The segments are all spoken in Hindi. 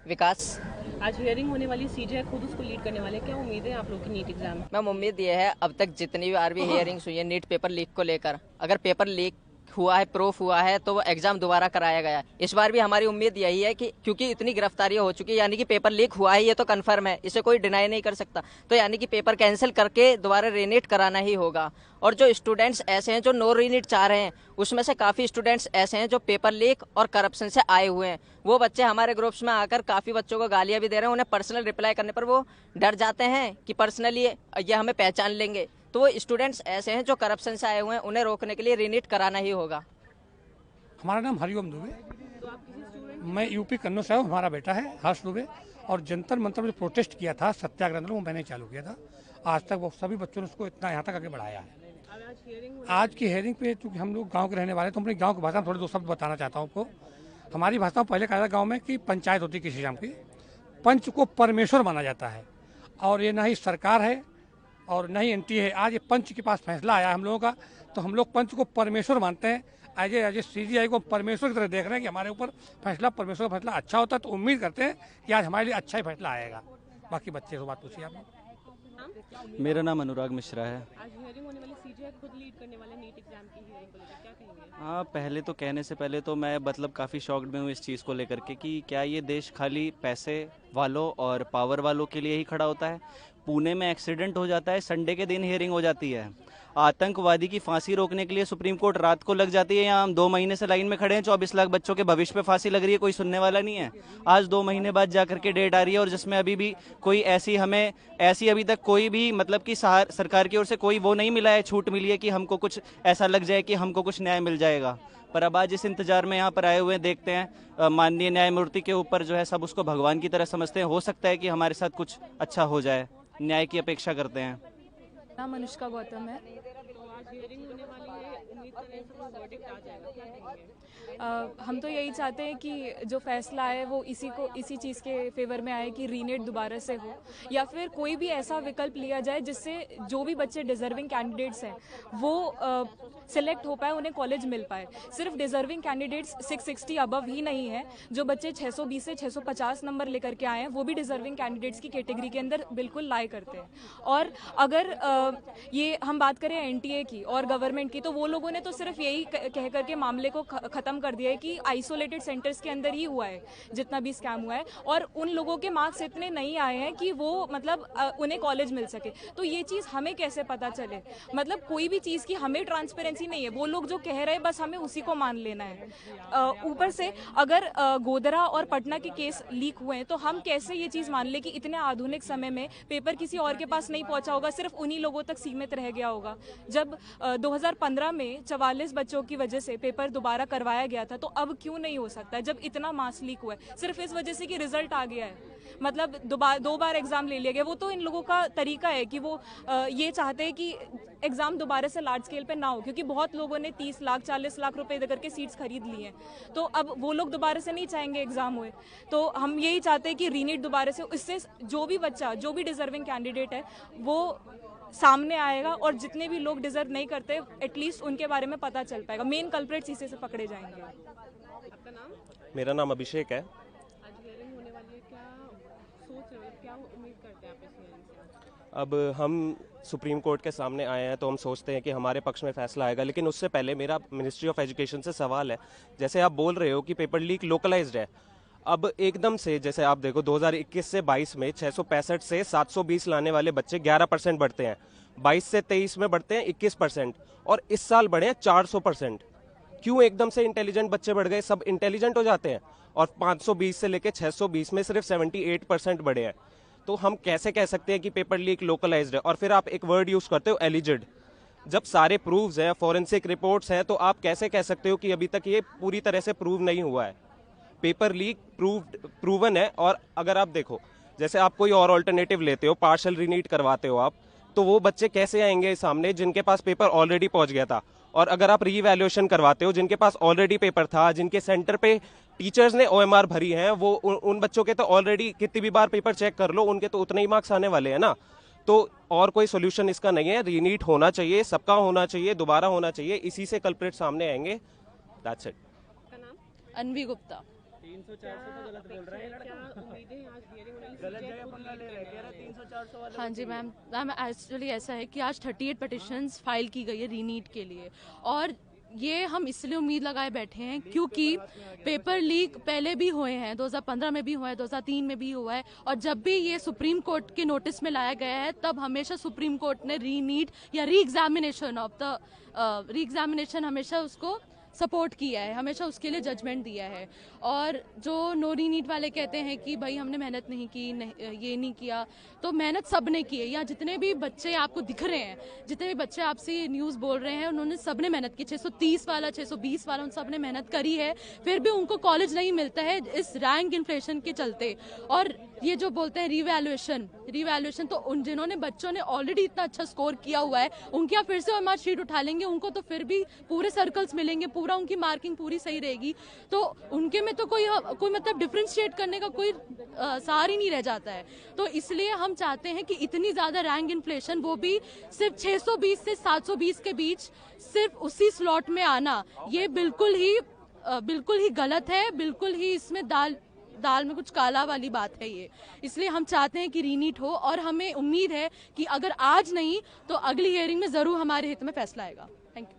विकास। आज हियरिंग होने वाली, सीजे खुद उसको लीड करने वाले, क्या उम्मीद है आप लोग की नीट एग्जाम? मैम उम्मीद ये है, अब तक जितनी बार भी हियरिंग्स हुई है नीट पेपर लीक को लेकर, अगर पेपर लीक हुआ है, प्रूफ हुआ है, तो वो एग्जाम दोबारा कराया गया। इस बार भी हमारी उम्मीद यही है कि क्योंकि इतनी गिरफ्तारियां हो चुकी है, यानी कि पेपर लीक हुआ है, ये तो कंफर्म है, इसे कोई डिनाई नहीं कर सकता, तो यानी कि पेपर कैंसिल करके दोबारा रीनीट कराना ही होगा। और जो स्टूडेंट्स ऐसे हैं जो नो रीनीट चाह रहे हैं, उसमें से काफी स्टूडेंट्स ऐसे हैं जो पेपर लीक और करप्शन से आए हुए हैं। वो बच्चे हमारे ग्रुप्स में आकर काफी बच्चों को गालियां भी दे रहे हैं, उन्हें पर्सनल रिप्लाई करने पर वो डर जाते हैं कि पर्सनली ये हमें पहचान लेंगे। तो वो स्टूडेंट्स ऐसे हैं जो करप्शन से आए हुए हैं, उन्हें रोकने के लिए रीनीट कराना ही होगा। हमारा नाम हरिओम दुबे, मैं यूपी कन्नौज से हूँ। हमारा बेटा है हर्ष दुबे, और जंतर मंतर में जो प्रोटेस्ट किया था सत्याग्रह आंदोलन, वो मैंने चालू किया था। आज तक वो सभी बच्चों ने उसको इतना यहाँ तक आगे बढ़ाया है। आज की हेयरिंग पे चूँकि हम लोग गांव के रहने वाले, तो अपने गांव की भाषा में थोड़े दो शब्द बताना चाहता हूँ आपको। हमारी भाषा में पहले कहा था गाँव में कि पंचायत होती किसी शाम की, पंच को परमेश्वर माना जाता है, और ये ना ही सरकार है और न ही एनटी है। आज ये पंच के पास फैसला आया हम लोगों का, तो हम लोग पंच को परमेश्वर मानते हैं। एज ए सीजीआई को परमेश्वर की तरह देख रहे हैं कि हमारे ऊपर फैसला, परमेश्वर का फैसला अच्छा होता है, तो उम्मीद करते हैं कि आज हमारे लिए अच्छा ही फैसला आएगा। बाकी बच्चे से बात पूछिए आप। मेरा नाम अनुराग मिश्रा है। आज हियरिंग होने वाली, सीजे खुद लीड करने वाले नीट एग्जाम की हियरिंग को लेकर क्या कहेंगे? हाँ, पहले तो कहने से पहले तो मैं मतलब काफ़ी शॉक्ड में हूँ इस चीज़ को लेकर के कि क्या ये देश खाली पैसे वालों और पावर वालों के लिए ही खड़ा होता है। पुणे में एक्सीडेंट हो जाता है, संडे के दिन हियरिंग हो जाती है। आतंकवादी की फांसी रोकने के लिए सुप्रीम कोर्ट रात को लग जाती है, यहाँ हम 2 महीने से लाइन में खड़े हैं, 24 लाख बच्चों के भविष्य पे फांसी लग रही है, कोई सुनने वाला नहीं है। आज 2 महीने बाद जाकर के डेट आ रही है, और जिसमें अभी भी कोई ऐसी अभी तक कोई भी मतलब कि सरकार की ओर से कोई वो नहीं मिला है, छूट मिली है कि हमको कुछ ऐसा लग जाए कि हमको कुछ न्याय मिल जाएगा। पर अब आज इस इंतजार में यहाँ पर आए हुए हैं, देखते हैं माननीय न्यायमूर्ति के ऊपर जो है सब उसको भगवान की तरह समझते हैं। हो सकता है कि हमारे साथ कुछ अच्छा हो जाए, न्याय की अपेक्षा करते हैं। नाम अनुष्का गौतम है। तो आज हियरिंग होने वाली है, उम्मीद कर रहे हैं सब लोग वर्डिक्ट आ जाएगा, क्या कहेंगे? हम तो यही चाहते हैं कि जो फैसला है वो इसी चीज़ के फेवर में आए कि रीनेट दोबारा से हो, या फिर कोई भी ऐसा विकल्प लिया जाए जिससे जो भी बच्चे डिजर्विंग कैंडिडेट्स हैं वो सिलेक्ट हो पाए, उन्हें कॉलेज मिल पाए। सिर्फ डिजर्विंग कैंडिडेट्स 660 अबव ही नहीं है, जो बच्चे 620 से 650 नंबर लेकर के आए हैं वो भी डिजर्विंग कैंडिडेट्स की कैटेगरी के अंदर बिल्कुल लाई करते हैं। और अगर ये हम बात करें एनटीए की और गवर्नमेंट की, तो वो लोगों ने तो सिर्फ यही कह करके मामले को खत्म कर दिया है कि आइसोलेटेड सेंटर्स के अंदर ही हुआ है जितना भी स्कैम हुआ है, और उन लोगों के मार्क्स इतने नहीं आए हैं कि वो मतलब उन्हें कॉलेज मिल सके। तो ये चीज़ हमें कैसे पता चले? मतलब कोई भी चीज़ की हमें ट्रांसपेरेंसी नहीं है, वो लोग जो कह रहे हैं बस हमें उसी को मान लेना है। ऊपर से अगर गोधरा और पटना के केस लीक हुए हैं, तो हम कैसे ये चीज़ मान ले कि इतने आधुनिक समय में पेपर किसी और के पास नहीं पहुंचा होगा, सिर्फ उन्हीं लोगों तक सीमित रह गया होगा। जब 2015 में 44 बच्चों की वजह से पेपर दोबारा करवाया गया था, तो अब क्यों नहीं हो सकता है जब इतना मास लीक हुआ है? सिर्फ इस वजह से कि रिजल्ट आ गया है, मतलब 2 बार एग्जाम ले लिया गया। वो तो इन लोगों का तरीका है कि वो ये चाहते हैं कि एग्जाम दोबारा से लार्ज स्केल पे ना हो, क्योंकि बहुत लोगों ने 30 लाख 40 लाख रुपए देकर के सीट्स खरीद ली हैं, तो अब वो लोग दोबारा से नहीं चाहेंगे एग्जाम हुए। तो हम यही चाहते हैं कि रीनीट दोबारा से, इससे जो भी बच्चा, जो भी डिजर्विंग कैंडिडेट है वो सामने आएगा, और जितने भी लोग डिजर्व नहीं करते एटलीस्ट उनके बारे में पता चल पाएगा, मेन कल्प्रेट्स इसी से पकड़े जाएंगे। आपका नाम? मेरा नाम अभिषेक है। आज हियरिंग होने वाली है, क्या सोच रहे हो, क्या उम्मीद करते हैं आप इस हियरिंग से? अब हम सुप्रीम कोर्ट के सामने आए हैं, तो हम सोचते हैं कि हमारे पक्ष में फैसला आएगा, लेकिन उससे पहले मेरा मिनिस्ट्री ऑफ एजुकेशन से सवाल है। जैसे आप बोल रहे हो कि पेपर लीक लोकलाइज्ड है, अब एकदम से जैसे आप देखो 2021 से 22 में 665 से 720 लाने वाले बच्चे 11% बढ़ते हैं, 22 से 23 में बढ़ते हैं 21%, और इस साल बढ़े हैं 400%। क्यों एकदम से इंटेलिजेंट बच्चे बढ़ गए? सब इंटेलिजेंट हो जाते हैं, और 520 से लेकर 620 में सिर्फ 78% बढ़े हैं। तो हम कैसे कह सकते हैं कि पेपर लीक लोकलाइज्ड है? और फिर आप एक वर्ड यूज करते हो एलिजिड, जब सारे प्रूव्स हैं, फॉरेंसिक रिपोर्ट्स हैं, तो आप कैसे कह सकते हो कि अभी तक ये पूरी तरह से प्रूव नहीं हुआ है? पेपर लीक प्रूवन है। और अगर आप देखो, जैसे आप कोई और ऑल्टरनेटिव लेते हो, पार्शियल रीनीट करवाते हो आप, तो वो बच्चे कैसे आएंगे सामने जिनके पास पेपर ऑलरेडी पहुंच गया था? और अगर आप रीवैल्यूएशन करवाते हो जिनके पास ऑलरेडी पेपर था, जिनके सेंटर पे टीचर्स ने ओएमआर भरी है, वो उन बच्चों के तो ऑलरेडी कितनी भी बार पेपर चेक कर लो, उनके तो उतने ही मार्क्स आने वाले हैं ना। तो और कोई सोल्यूशन इसका नहीं है, रीनीट होना चाहिए, सबका होना चाहिए, दोबारा होना चाहिए, इसी से कल्प्रेट सामने आएंगे। That's it. आपका नाम? अनवी गुप्ता। 300-400 तो गलत बोल रहे हैं। क्या उम्मीद हाँ जी मैम एक्चुअली ऐसा है कि आज 38 पिटिशंस फाइल की गई है रीनीट के लिए, और ये हम इसलिए उम्मीद लगाए बैठे हैं क्योंकि पेपर लीक पहले भी हुए हैं, 2015 में भी हुआ है, 2003 में भी हुआ है, और जब भी ये सुप्रीम कोर्ट के नोटिस में लाया गया है तब हमेशा सुप्रीम कोर्ट ने रीनीट या री एग्जामिनेशन हमेशा उसको सपोर्ट किया है, हमेशा उसके लिए जजमेंट दिया है। और जो नो रीनीट वाले कहते हैं कि भाई हमने मेहनत नहीं की, ये नहीं किया, तो मेहनत सब ने की है। यहाँ जितने भी बच्चे आपको दिख रहे हैं, जितने भी बच्चे आपसे न्यूज़ बोल रहे हैं, उन्होंने सब ने मेहनत की। 630 वाला, 620 वाला, उन सब ने मेहनत करी है, फिर भी उनको कॉलेज नहीं मिलता है इस रैंक इन्फ्लेशन के चलते। और ये जो बोलते हैं रिवैल्यूएशन, तो उन जिन्होंने बच्चों ने ऑलरेडी इतना अच्छा स्कोर किया हुआ है, उनके यहाँ फिर से मार्क शीट उठा लेंगे, उनको तो फिर भी पूरे सर्कल्स मिलेंगे, पूरा उनकी मार्किंग पूरी सही रहेगी, तो उनके में तो कोई मतलब डिफरेंशिएट करने का कोई सार ही नहीं रह जाता है। तो इसलिए हम चाहते हैं कि इतनी ज्यादा रैंक इन्फ्लेशन, वो भी सिर्फ 620 से 720 के बीच, सिर्फ उसी स्लॉट में आना, ये बिल्कुल ही गलत है, बिल्कुल ही इसमें दाल में कुछ काला वाली बात है ये। इसलिए हम चाहते हैं कि रीनीट हो, और हमें उम्मीद है कि अगर आज नहीं तो अगली हियरिंग में जरूर हमारे हित में फैसला आएगा। Thank you.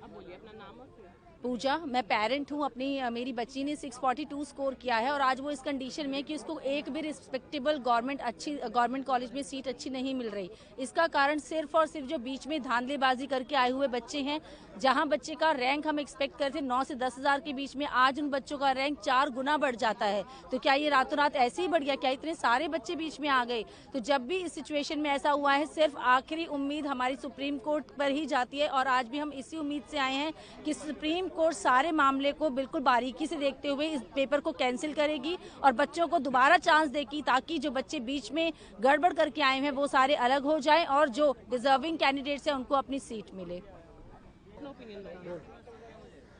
अब बोलिए अपना नाम और फिर। पूजा, मैं पेरेंट हूँ। मेरी बच्ची ने 642 स्कोर किया है, और आज वो इस कंडीशन में है कि उसको एक भी रिस्पेक्टेबल गवर्नमेंट कॉलेज में सीट अच्छी नहीं मिल रही। इसका कारण सिर्फ और सिर्फ जो बीच में धांधलेबाजी करके आए हुए बच्चे हैं। जहां बच्चे का रैंक हम एक्सपेक्ट करते थे 9 से 10 हज़ार के बीच में, आज उन बच्चों का रैंक 4 गुना बढ़ जाता है। तो क्या ये रातों रात ऐसे ही बढ़ गया? क्या इतने सारे बच्चे बीच में आ गए? तो जब भी इस सिचुएशन में ऐसा हुआ है, सिर्फ आखिरी उम्मीद हमारी सुप्रीम कोर्ट पर ही जाती है, और आज भी हम इसी उम्मीद से आए हैं कि सुप्रीम कोर्ट सारे मामले को बिल्कुल बारीकी से देखते हुए इस पेपर को कैंसिल करेगी और बच्चों को दोबारा चांस देगी, ताकि जो बच्चे बीच में गड़बड़ करके आए हैं वो सारे अलग हो जाएं, और जो डिजर्विंग कैंडिडेट्स हैं उनको अपनी सीट मिले।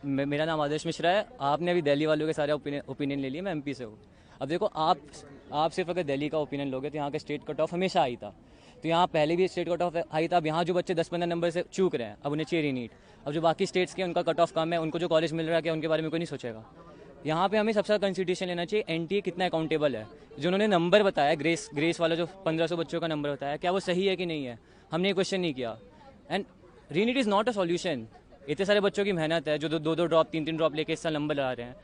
मेरा नाम आदेश मिश्रा है। आपने अभी दिल्ली वालों के सारे ओपिनियन ले लिए, मैं एमपी से हूँ। अब देखो, आप सिर्फ अगर दिल्ली का ओपिनियन लोगे तो यहाँ का स्टेट कट ऑफ हमेशा आई था, तो यहाँ पहले भी स्टेट कट ऑफ आई था। अब यहाँ जो बच्चे 10-15 नंबर से चूक रहे हैं, अब उन्हें चाहिए रीनीट। अब जो बाकी स्टेट्स के उनका कट ऑफ कम है, उनको जो कॉलेज मिल रहा है, क्या उनके बारे में कोई नहीं सोचेगा? यहाँ पे हमें सबसे ज़्यादा कंसिडरेशन लेना चाहिए एनटीए कितना अकाउंटेबल है। जो उन्होंने नंबर बताया, ग्रेस वाला जो 1500 बच्चों का नंबर बताया, क्या वो सही है कि नहीं है, हमने ये क्वेश्चन नहीं किया। And रीनीट is not a solution. इतने सारे बच्चों की मेहनत है, जो 2-2 ड्रॉप 3-3 ड्रॉप लेके इस साल नंबर ला रहे हैं,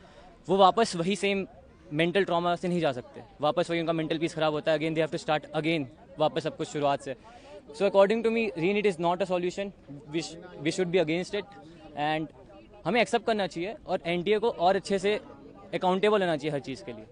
वो वापस वही सेम मेंटल ट्रॉमा से नहीं जा सकते। वापस वही उनका मेंटल पीस खराब होता है, again they have to start again, वापस सब कुछ शुरुआत से। So according to me reNEET is not a solution, we should be against it, and हमें एक्सेप्ट करना चाहिए और एनटीए को और अच्छे से अकाउंटेबल होना चाहिए हर चीज़ के लिए।